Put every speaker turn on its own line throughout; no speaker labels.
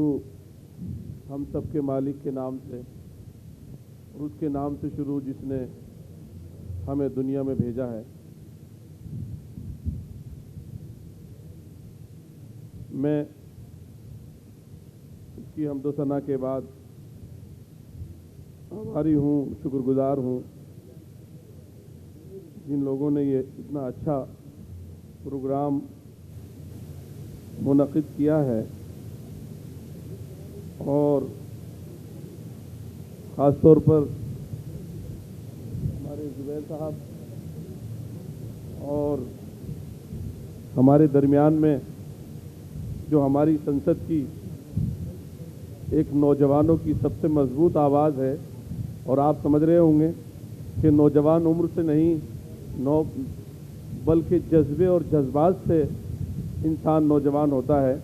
شروع ہم سب کے مالک کے نام سے اور اس کے نام سے شروع جس نے ہمیں دنیا میں بھیجا ہے۔ میں اس کی حمد و ثنا کے بعد آبھاری ہوں، شکر گزار ہوں جن لوگوں نے یہ اتنا اچھا پروگرام منعقد کیا ہے، اور خاص طور پر ہمارے زبیر صاحب اور ہمارے درمیان میں جو ہماری سنسد کی ایک نوجوانوں کی سب سے مضبوط آواز ہے، اور آپ سمجھ رہے ہوں گے کہ نوجوان عمر سے نہیں بلکہ جذبے اور جذبات سے انسان نوجوان ہوتا ہے۔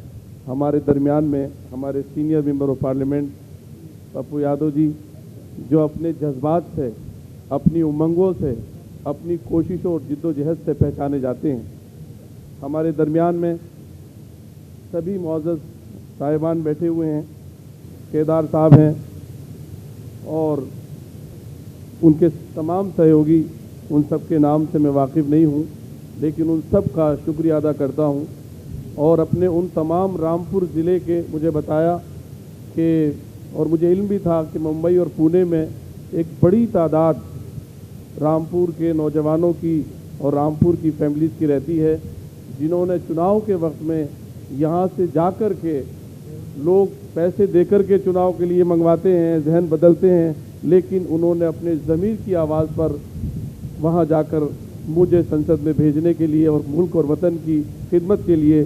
ہمارے درمیان میں ہمارے senior member of parliament Pappu Yadav ji, جو اپنے جذبات سے، اپنی امنگوں سے، اپنی کوششوں اور جد و جہد سے پہچانے جاتے ہیں۔ ہمارے درمیان میں سبھی معزز صاحبان بیٹھے ہوئے ہیں، کیدار صاحب ہیں اور ان کے تمام سہیوگی، ان سب کے نام سے میں واقف نہیں ہوں، لیکن ان سب کا شکریہ ادا کرتا ہوں۔ اور اپنے ان تمام رامپور ضلع کے مجھے بتایا کہ، اور مجھے علم بھی تھا کہ ممبئی اور پونے میں ایک بڑی تعداد رامپور کے نوجوانوں کی اور رامپور کی فیملیز کی رہتی ہے، جنہوں نے چناؤ کے وقت میں یہاں سے جا کر کے، لوگ پیسے دے کر کے چناؤ کے لیے منگواتے ہیں، ذہن بدلتے ہیں، لیکن انہوں نے اپنے ضمیر کی آواز پر وہاں جا کر مجھے سنسد میں بھیجنے کے لیے اور ملک اور وطن کی خدمت کے لیے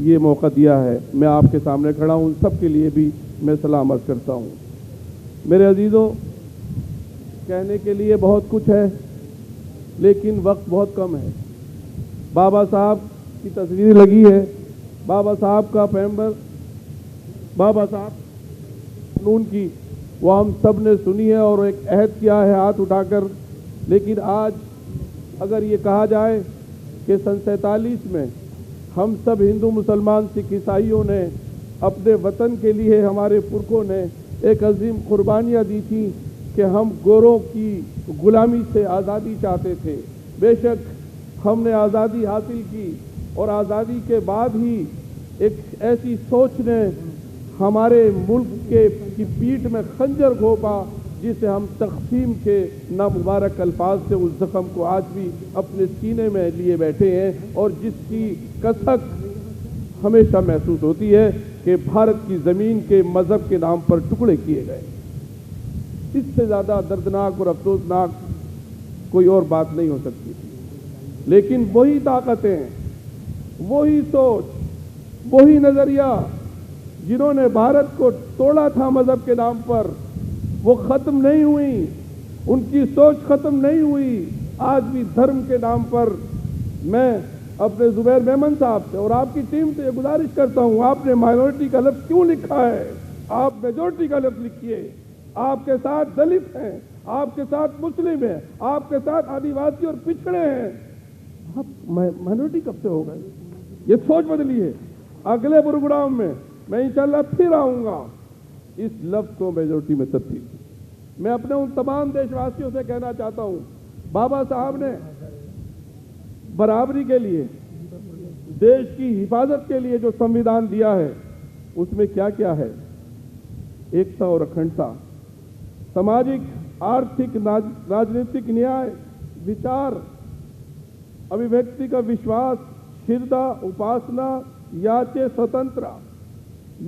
یہ موقع دیا ہے۔ میں آپ کے سامنے کھڑا ہوں، ان سب کے لیے بھی میں سلام عرض کرتا ہوں۔ میرے عزیزوں، کہنے کے لیے بہت کچھ ہے لیکن وقت بہت کم ہے۔ بابا صاحب کی تصویر لگی ہے، بابا صاحب کا پیغمبر، بابا صاحب قانون کی وہ ہم سب نے سنی ہے اور ایک عہد کیا ہے ہاتھ اٹھا کر، لیکن آج اگر یہ کہا جائے کہ سن 47 میں ہم سب ہندو مسلمان سکھ عیسائیوں نے اپنے وطن کے لیے، ہمارے پرکھوں نے ایک عظیم قربانیاں دی تھیں کہ ہم گوروں کی غلامی سے آزادی چاہتے تھے۔ بے شک ہم نے آزادی حاصل کی، اور آزادی کے بعد ہی ایک ایسی سوچ نے ہمارے ملک کی پیٹھ میں خنجر گھونپا، جسے ہم تقسیم کے نامبارک الفاظ سے اس زخم کو آج بھی اپنے سینے میں لیے بیٹھے ہیں، اور جس کی کسک ہمیشہ محسوس ہوتی ہے کہ بھارت کی زمین کے مذہب کے نام پر ٹکڑے کیے گئے۔ اس سے زیادہ دردناک اور افسوسناک کوئی اور بات نہیں ہو سکتی تھی، لیکن وہی طاقتیں، وہی سوچ، وہی نظریہ جنہوں نے بھارت کو توڑا تھا مذہب کے نام پر، وہ ختم نہیں ہوئی، ان کی سوچ ختم نہیں ہوئی۔ آج بھی دھرم کے نام پر میں اپنے زبیر میمن صاحب سے اور آپ کی ٹیم سے یہ گزارش کرتا ہوں، آپ نے مائنورٹی کا لفظ کیوں لکھا ہے؟ آپ میجورٹی کا لفظ لکھیے۔ آپ کے ساتھ دلت ہیں، آپ کے ساتھ مسلم ہیں، آپ کے ساتھ آدیواسی اور پچھڑے ہیں، آپ مائنورٹی کب سے ہو گئے؟ یہ سوچ بدلیے۔ اگلے پروگرام میں میں انشاءاللہ پھر آؤں گا اس لفظ کو میجورٹی میں تبدیل۔ میں اپنے ان تمام دیش واسیوں سے کہنا چاہتا ہوں، بابا صاحب نے برابری کے لیے، دیش کی حفاظت کے لیے جو سمویدھان دیا ہے، اس میں کیا کیا ہے؟ ایکتا اور اکھنڈتا، سماجک، آرتھک، راجنیتک نیائے، وچار، ابھیویکتی کا وشواس، شردا، اپاسنا، یاچے سوتنترا،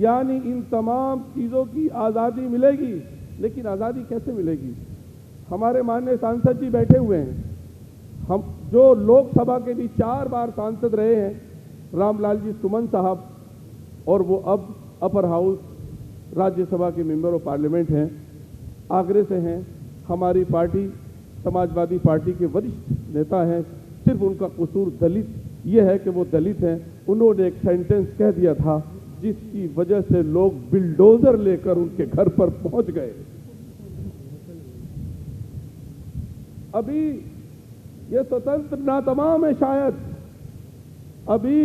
یعنی ان تمام چیزوں کی آزادی ملے گی۔ لیکن آزادی کیسے ملے گی؟ ہمارے ماننیہ سانسد جی بیٹھے ہوئے ہیں، ہم جو لوک سبھا کے بھی 4 بار سانسد رہے ہیں، رام لال جی سمن صاحب، اور وہ اب اپر ہاؤس راجیہ سبھا کے ممبر آف پارلیمنٹ ہیں، آگرے سے ہیں، ہماری پارٹی سماجوادی پارٹی کے وریشٹھ نیتا ہیں۔ صرف ان کا قصور دلت یہ ہے کہ وہ دلت ہیں۔ انہوں نے ایک سینٹنس کہہ دیا تھا جس کی وجہ سے لوگ بلڈوزر لے کر ان کے گھر پر پہنچ گئے۔ ابھی یہ سوتنتر ناتمام ہے، شاید ابھی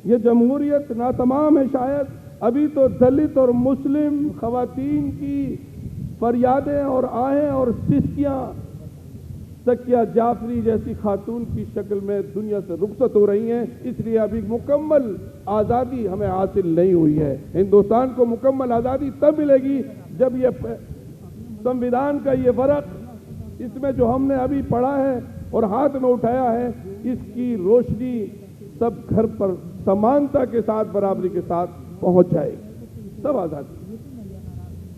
یہ جمہوریت ناتمام ہے، شاید ابھی تو دلت اور مسلم خواتین کی فریادیں اور آہیں اور سسکیاں تکیہ جعفری جیسی خاتون کی شکل میں دنیا سے رخصت ہو رہی ہیں. اس لیے ابھی مکمل آزادی ہمیں حاصل نہیں ہوئی ہے. ہندوستان کو مکمل آزادی تب ملے گی جب یہ سمویدھان کا یہ ورق، اس میں جو ہم نے ابھی پڑھا ہے اور ہاتھ میں اٹھایا ہے، اس کی روشنی سب گھر پر سمانتا کے ساتھ، برابری کے ساتھ پہنچ جائے گی. سب آزادی.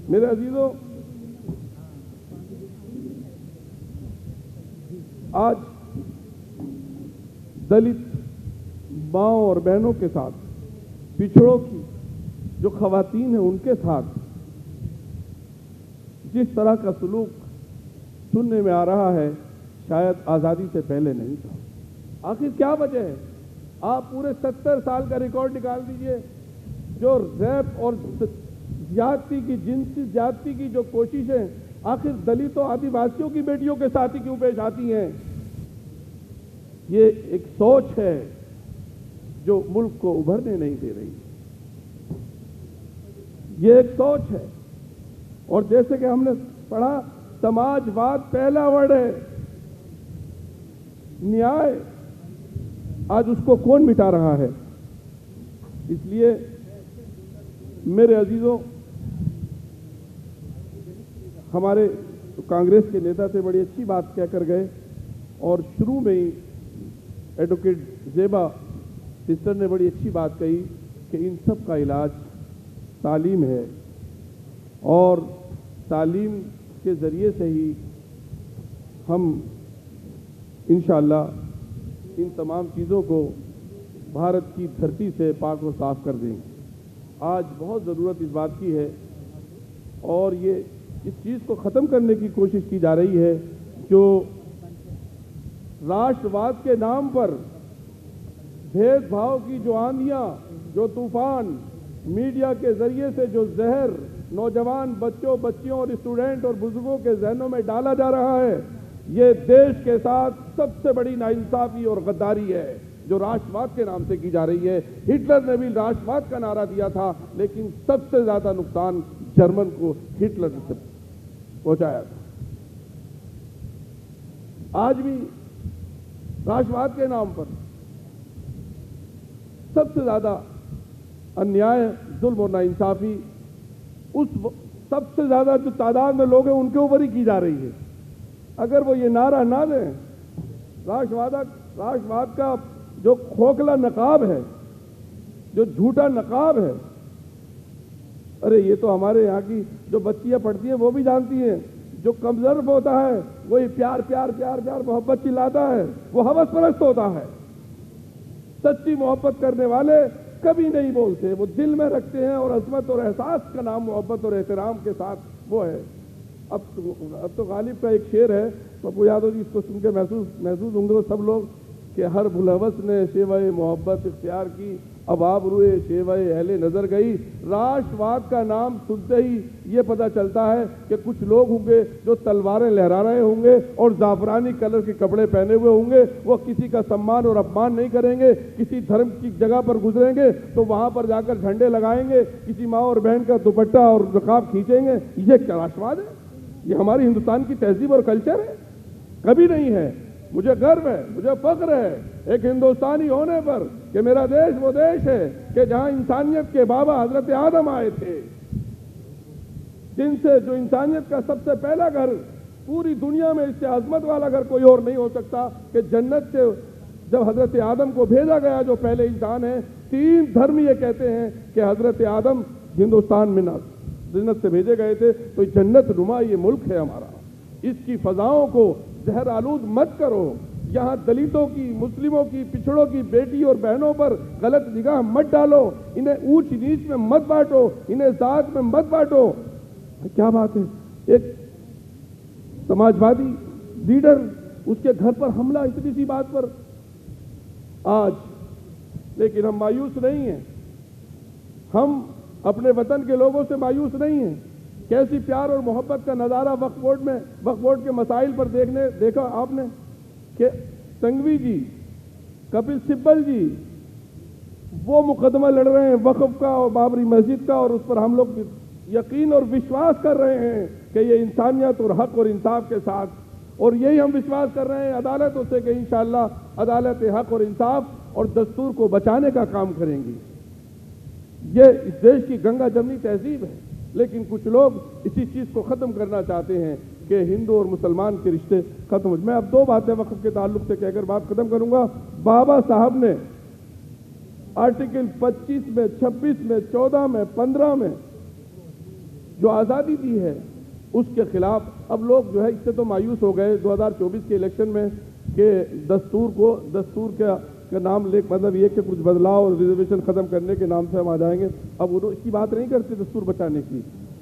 میرے عزیزوں، آج دلت ماؤں اور بہنوں کے ساتھ، پچھڑوں کی جو خواتین ہیں ان کے ساتھ جس طرح کا سلوک سننے میں آ رہا ہے، شاید آزادی سے پہلے نہیں تھا. آخر کیا وجہ ہے؟ آپ پورے 70 سال کا ریکارڈ نکال دیجئے. جو ریپ اور زیادتی کی، جنسی زیادتی کی جو کوششیں آخر دلتوں آدی واسیوں کی بیٹیوں کے ساتھ ہی کیوں پیش آتی ہیں؟ یہ ایک سوچ ہے جو ملک کو ابھرنے نہیں دے رہی. یہ ایک سوچ ہے. اور جیسے کہ ہم نے پڑھا، سماج واد پہلا ورڈ ہے. نیائے آج اس کو کون مٹا رہا ہے؟ اس لیے میرے عزیزوں، ہمارے کانگریس کے نیتا سے بڑی اچھی بات کہہ کر گئے، اور شروع میں ہی ایڈوکیٹ زیبا سسٹر نے بڑی اچھی بات کہی کہ ان سب کا علاج تعلیم ہے، اور تعلیم کے ذریعے سے ہی ہم انشاءاللہ ان تمام چیزوں کو بھارت کی دھرتی سے پاک و صاف کر دیں گے. آج بہت ضرورت اس بات کی ہے، اور یہ اس چیز کو ختم کرنے کی کوشش کی جا رہی ہے جو راشٹرواد کے نام پر بھید بھاؤ کی جو آندیاں، جو طوفان، میڈیا کے ذریعے سے جو زہر نوجوان بچوں، بچیوں اور اسٹوڈنٹ اور بزرگوں کے ذہنوں میں ڈالا جا رہا ہے، یہ دیش کے ساتھ سب سے بڑی ناانصافی اور غداری ہے جو راشٹرواد کے نام سے کی جا رہی ہے. ہٹلر نے بھی راشٹرواد کا نعرہ دیا تھا، لیکن سب سے زیادہ نقصان جرمن کو ہٹلر سے پہنچایا تھا. آج بھی راشٹرواد کے نام پر سب سے زیادہ انیائے، ظلم اور ناانصافی اس سب سے زیادہ جو تعداد میں لوگ ہیں ان کے اوپر ہی کی جا رہی ہے. اگر وہ یہ نعرہ نہ دیں، راشٹرواد کا جو کھوکھلا نقاب ہے، جو جھوٹا نقاب ہے، ارے یہ تو ہمارے یہاں کی جو بچیاں پڑھتی ہیں وہ بھی جانتی ہیں، جو کمزرف ہوتا ہے وہی پیار پیار پیار پیار محبت چلاتا ہے، وہ ہوس پرست ہوتا ہے. سچی محبت کرنے والے کبھی نہیں بولتے، وہ دل میں رکھتے ہیں، اور عظمت اور احساس کا نام محبت اور احترام کے ساتھ وہ ہے. اب تو غالب کا ایک شعر ہے، پپو یادو جی اس کو سن کے محسوس ہوں گے سب لوگ، کہ ہر بھلوث نے شیوائے محبت اختیار کی، اب آپ روئے شیوائے اہل نظر گئی. راشٹرواد کا نام سنتے ہی یہ پتہ چلتا ہے کہ کچھ لوگ ہوں گے جو تلواریں لہرا رہے ہوں گے اور زعفرانی کلر کے کپڑے پہنے ہوئے ہوں گے. وہ کسی کا سمان اور اپمان نہیں کریں گے. کسی دھرم کی جگہ پر گزریں گے تو وہاں پر جا کر جھنڈے لگائیں گے، کسی ماں اور بہن کا دوپٹہ اور نقاب کھینچیں گے. یہ کیا راشٹرواد ہے؟ یہ ہماری ہندوستان کی تہذیب اور کلچر ہے؟ کبھی نہیں ہے. مجھے گرو ہے، مجھے فخر ہے ایک ہندوستانی ہونے پر کہ میرا دیش وہ دیش ہے کہ جہاں انسانیت کے بابا حضرت آدم آئے تھے، جن سے جو انسانیت کا سب سے پہلا گھر، پوری دنیا میں اس سے عظمت والا گھر کوئی اور نہیں ہو سکتا کہ جنت سے جب حضرت آدم کو بھیجا گیا جو پہلے انسان ہیں. 3 دھرم یہ کہتے ہیں کہ حضرت آدم ہندوستان میں جنت سے بھیجے گئے تھے، تو جنت نما یہ ملک ہے ہمارا. اس کی فضاؤں کو زہر آلود مت کرو. یہاں دلتوں کی، مسلموں کی، پچھڑوں کی بیٹی اور بہنوں پر غلط نگاہ مت ڈالو. انہیں اونچ نیچ میں مت بانٹو، انہیں ذات میں مت بانٹو. کیا بات ہے، ایک سماجوادی لیڈر، اس کے گھر پر حملہ اتنی سی بات پر آج. لیکن ہم مایوس نہیں ہیں، ہم اپنے وطن کے لوگوں سے مایوس نہیں ہیں. کیسی پیار اور محبت کا نظارہ وقف بورڈ کے مسائل پر دیکھا آپ نے کہ سنگھوی جی، کپل سبل جی، وہ مقدمہ لڑ رہے ہیں وقف کا اور بابری مسجد کا، اور اس پر ہم لوگ یقین اور وشواس کر رہے ہیں کہ یہ انسانیت اور حق اور انصاف کے ساتھ، اور یہی ہم وشواس کر رہے ہیں عدالتوں سے کہ انشاءاللہ عدالت حق اور انصاف اور دستور کو بچانے کا کام کریں گی۔ یہ اس دیش کی گنگا جمنی تہذیب ہے، لیکن کچھ لوگ اسی چیز کو ختم کرنا چاہتے ہیں کہ ہندو اور مسلمان کے رشتے ختم ہو۔ میں اب دو باتیں وقف کے تعلق سے کہہ کر بات ختم کروں گا۔ بابا صاحب نے آرٹیکل 25 میں، 26 میں، 14 میں، 15 میں جو آزادی دی ہے اس کے خلاف اب لوگ جو ہے اس سے تو مایوس ہو گئے 2024 کے الیکشن میں کہ دستور کا نام لے، مطلب یہ کہ کچھ بدلاؤ اور ریزرویشن ختم کرنے کے نام سے ہم آ جائیں گے۔ اب وہ اس کی بات نہیں کرتے دستور بچانے کی۔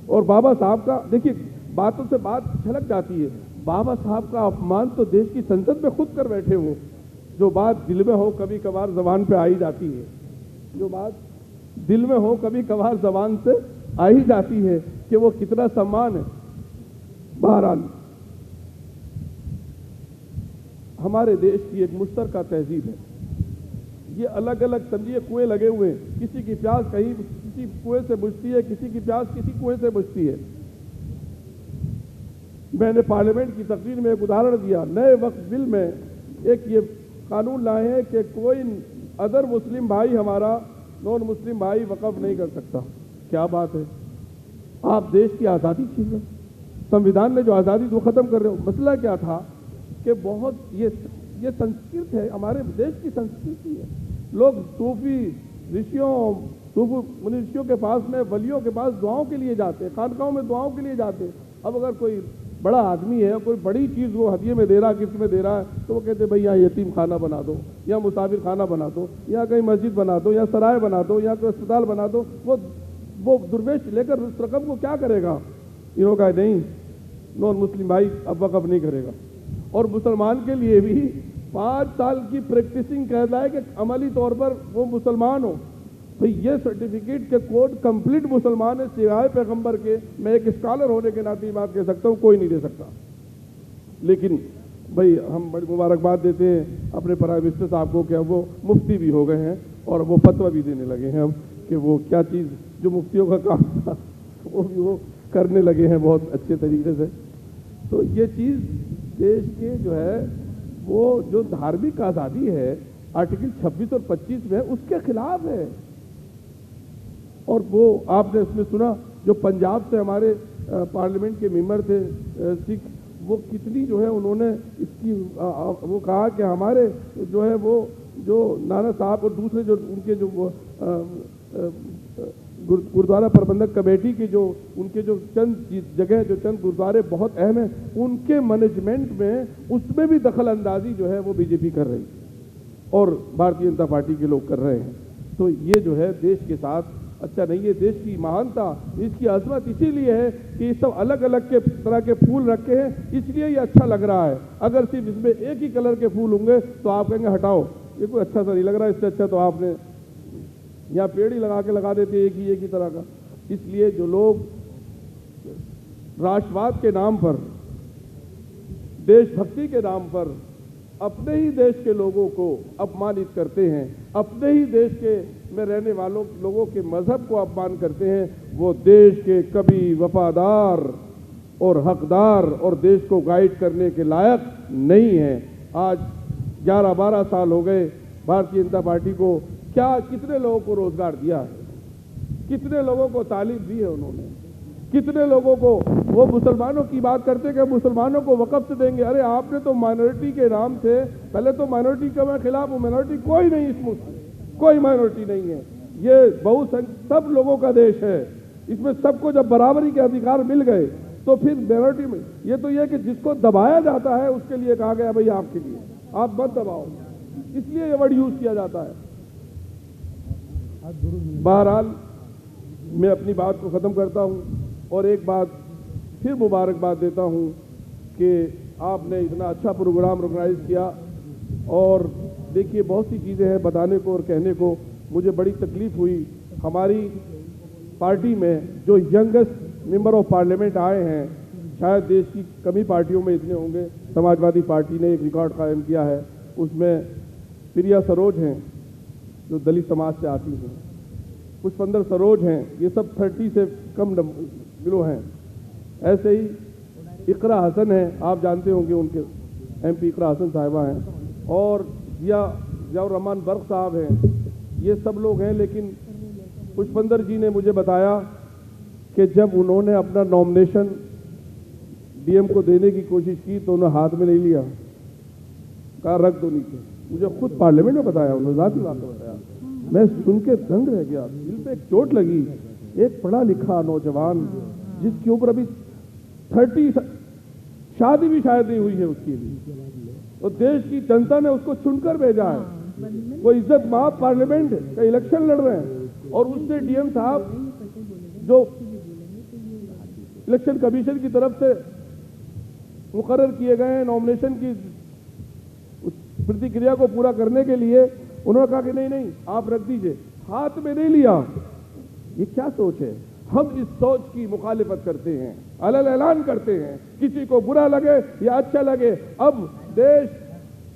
اور بابا صاحب کا دیکھیے باتوں سے بات چھلک جاتی ہے، بابا صاحب کا اپمان تو دیش کی سنسد میں خود کر بیٹھے ہو۔ جو بات دل میں ہو کبھی کبھار زبان پہ آئی جاتی ہے، جو بات دل میں ہو کبھی کبھار زبان سے آئی جاتی ہے کہ وہ کتنا سمان ہے۔ بہرحال ہمارے دیش کی ایک مشترکہ تہذیب ہے، یہ الگ الگ سمجھیے کنویں لگے ہوئے ہیں، کسی کی پیاس کہیں کسی کنویں سے بجھتی ہے، کسی کی پیاس کسی کنویں سے بجھتی ہے۔ میں نے پارلیمنٹ کی تقریر میں ایک ادھارن دیا، نئے وقف بل میں ایک یہ قانون لائے ہیں کہ کوئی ادر مسلم بھائی ہمارا نان مسلم بھائی وقف نہیں کر سکتا۔ کیا بات ہے، آپ دیش کی آزادی چھین رہے ہیں، سنویدھان نے جو آزادی وہ ختم کر رہے ہو۔ مسئلہ کیا تھا کہ بہت یہ سنسکرت ہے، ہمارے دیش کی سنسکرتی ہے۔ لوگ صوفی رشیوں کے پاس میں، ولیوں کے پاس دعاؤں کے لیے جاتے ہیں، خانقاہوں میں دعاؤں کے لیے جاتے ہیں۔ اب اگر کوئی بڑا آدمی ہے، کوئی بڑی چیز وہ ہدیے میں دے رہا، گفٹ میں دے رہا ہے، تو وہ کہتے ہیں بھائی یہاں یتیم خانہ بنا دو، یا مسافر خانہ بنا دو، یا کہیں مسجد بنا دو، یا سرائے بنا دو، یا کوئی اسپتال بنا دو۔ وہ درویش لے کر اس رقم کو کیا کرے گا؟ انہوں کہا نہیں، نان مسلم بھائی اب وقف نہیں کرے گا۔ اور مسلمان کے لیے بھی 5 سال کی پریکٹسنگ کہتا ہے کہ عملی طور پر وہ مسلمان ہو۔ بھئی یہ سرٹیفکیٹ کے کوڈ کمپلیٹ مسلمان ہے سوائے پیغمبر کے۔ میں ایک اسکالر ہونے کے ناطے بات کہہ سکتا ہوں، کوئی نہیں دے سکتا۔ لیکن بھئی ہم بڑی مبارکباد دیتے ہیں اپنے پرائم منسٹر صاحب کو کہ اب وہ مفتی بھی ہو گئے ہیں اور وہ فتویٰ بھی دینے لگے ہیں اب کہ وہ کیا چیز جو مفتیوں کا کام تھا وہ بھی وہ کرنے لگے ہیں بہت اچھے طریقے سے۔ تو یہ چیز دیش کے جو ہے وہ جو دھارمک آزادی ہے آرٹیکل 26 اور 25 میں اس کے خلاف ہے۔ اور وہ آپ نے اس میں سنا جو پنجاب سے ہمارے پارلیمنٹ کے ممبر تھے سکھ، وہ کتنی جو ہے انہوں نے اس کی وہ کہا کہ ہمارے جو ہے وہ جو نانا صاحب اور دوسرے جو ان کے جو گردوارہ پربندک کمیٹی کی جو ان کے جو چند جگہ جو چند گردوارے بہت اہم ہیں ان کے مینجمنٹ میں اس میں بھی دخل اندازی جو ہے وہ بی جے پی کر رہی اور بھارتیہ جنتا پارٹی کے لوگ کر رہے ہیں۔ تو یہ جو ہے دیش کے ساتھ اچھا نہیں ہے۔ دیش کی مہانتا، اس کی عظمت اسی لیے ہے کہ یہ سب الگ الگ کے طرح کے پھول رکھے ہیں، اس لیے یہ اچھا لگ رہا ہے۔ اگر صرف اس میں ایک ہی کلر کے پھول ہوں گے تو آپ کہیں گے ہٹاؤ یہ کوئی اچھا سا نہیں لگ رہا، اس سے اچھا تو آپ نے یہاں پیڑ ہی لگا دیتے ایک ہی طرح کا۔ اس لیے جو لوگ راشٹرواد کے نام پر، دیش بھکتی کے نام پر اپنے ہی دیش کے لوگوں کو اپمانت کرتے ہیں، اپنے ہی دیش کے میں رہنے والوں لوگوں کے مذہب کو اپمان کرتے ہیں، وہ دیش کے کبھی وفادار اور حقدار اور دیش کو گائیڈ کرنے کے لائق نہیں ہیں۔ آج 11-12 سال ہو گئے بھارتیہ جنتا پارٹی کو، کتنے لوگوں کو روزگار دیا ہے، کتنے لوگوں کو تعلیم دی ہے انہوں نے، کتنے لوگوں کو وہ مسلمانوں کی بات کرتے کہ مسلمانوں کو وقف سے دیں گے۔ ارے آپ نے تو مائنورٹی کے نام سے پہلے تو مائنورٹی کا میں خلاف ہوں، مائنورٹی کوئی نہیں، اس ملک میں کوئی مائنورٹی نہیں ہے، یہ سب لوگوں کا دیش ہے، اس میں سب کو جب برابری کے ادھیکار مل گئے تو پھر مائنورٹی میں یہ تو یہ کہ جس کو دبایا جاتا ہے اس کے لیے کہا گیا بھئی آپ کے لیے آپ مت دباؤ، اس لیے یہ ورڈ یوز کیا جاتا ہے۔ بہرحال میں اپنی بات کو ختم کرتا ہوں اور ایک بات پھر مبارکباد دیتا ہوں کہ آپ نے اتنا اچھا پروگرام آرگنائز کیا، اور دیکھیے بہت سی چیزیں ہیں بتانے کو اور کہنے کو۔ مجھے بڑی تکلیف ہوئی ہماری پارٹی میں جو ینگسٹ ممبر آف پارلیمنٹ آئے ہیں، شاید دیش کی کمی پارٹیوں میں اتنے ہوں گے، سماجوادی پارٹی نے ایک ریکارڈ قائم کیا ہے، اس میں پریا سروج ہیں، جو دلت سماج سے آتی ہیں، پشپندر سروج ہیں، یہ سب 30 سے کم کلو ہیں. ایسے ہی اقرا حسن ہیں، آپ جانتے ہوں گے، ان کے ایم پی اقرا حسن صاحبہ ہیں، اور ضیاء الرحمان برق صاحب ہیں. یہ سب لوگ ہیں. لیکن پشپندر جی نے مجھے بتایا کہ جب انہوں نے اپنا نامنیشن ڈی ایم کو دینے کی کوشش کی تو انہوں نے ہاتھ میں نہیں لیا، کہا رکھ دو نیچے. مجھے خود پارلیمنٹ میں بتایا، انہوں نے ذاتی واقعہ بتایا. میں سن کے دنگ رہ گیا، دل پہ ایک چوٹ لگی. ایک پڑھا لکھا نوجوان جس کے اوپر ابھی 30 شادی بھی شاید نہیں ہوئی ہے اس کی بھی، تو دیش کی جنتا نے اس کو چن کر بھیجا ہے. وہ عزت مآب پارلیمنٹ کا الیکشن لڑ رہے ہیں، اور اس سے ڈی ایم صاحب جو الیکشن کمیشن کی طرف سے مقرر کیے گئے ہیں نامنیشن کی پرتیکریا کو پورا کرنے کے لیے، انہوں نے کہا کہ نہیں آپ رکھ دیجئے، ہاتھ میں نہیں لیا. یہ کیا سوچ ہے؟ ہم اس سوچ کی مخالفت کرتے ہیں، علل اعلان کرتے ہیں، کسی کو برا لگے یا اچھا لگے. اب دیش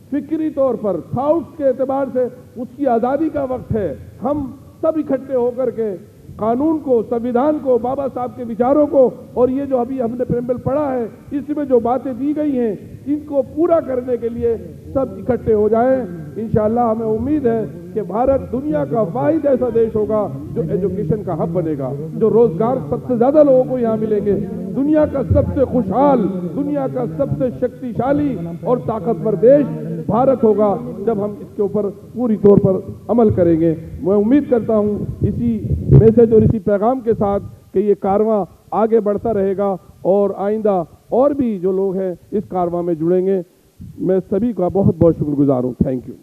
فکری طور پر تھاؤٹس کے اعتبار سے اس کی آزادی کا وقت ہے. ہم سب اکٹھے ہو کر کے قانون کو، سنویدھان کو، بابا صاحب کے وچاروں کو، اور یہ جو ابھی ہم نے پریمبل پڑھا ہے اس میں جو باتیں دی گئی ہیں ان کو پورا کرنے کے لیے سب اکٹھے ہو جائیں. انشاءاللہ ہمیں امید ہے کہ بھارت دنیا کا واحد ایسا دیش ہوگا جو ایجوکیشن کا ہب بنے گا، جو روزگار سب سے زیادہ لوگوں کو یہاں ملیں گے، دنیا کا سب سے خوشحال، دنیا کا سب سے شکتیشالی اور طاقتور دیش بھارت ہوگا جب ہم اس کے اوپر پوری طور پر عمل کریں گے. میں امید کرتا ہوں اسی میسج اور اسی پیغام کے ساتھ کہ یہ کارواں آگے بڑھتا رہے گا، اور آئندہ اور بھی جو لوگ ہیں اس کارواں میں جڑیں گے. میں سبھی کا بہت بہت شکر گزار ہوں. Thank you.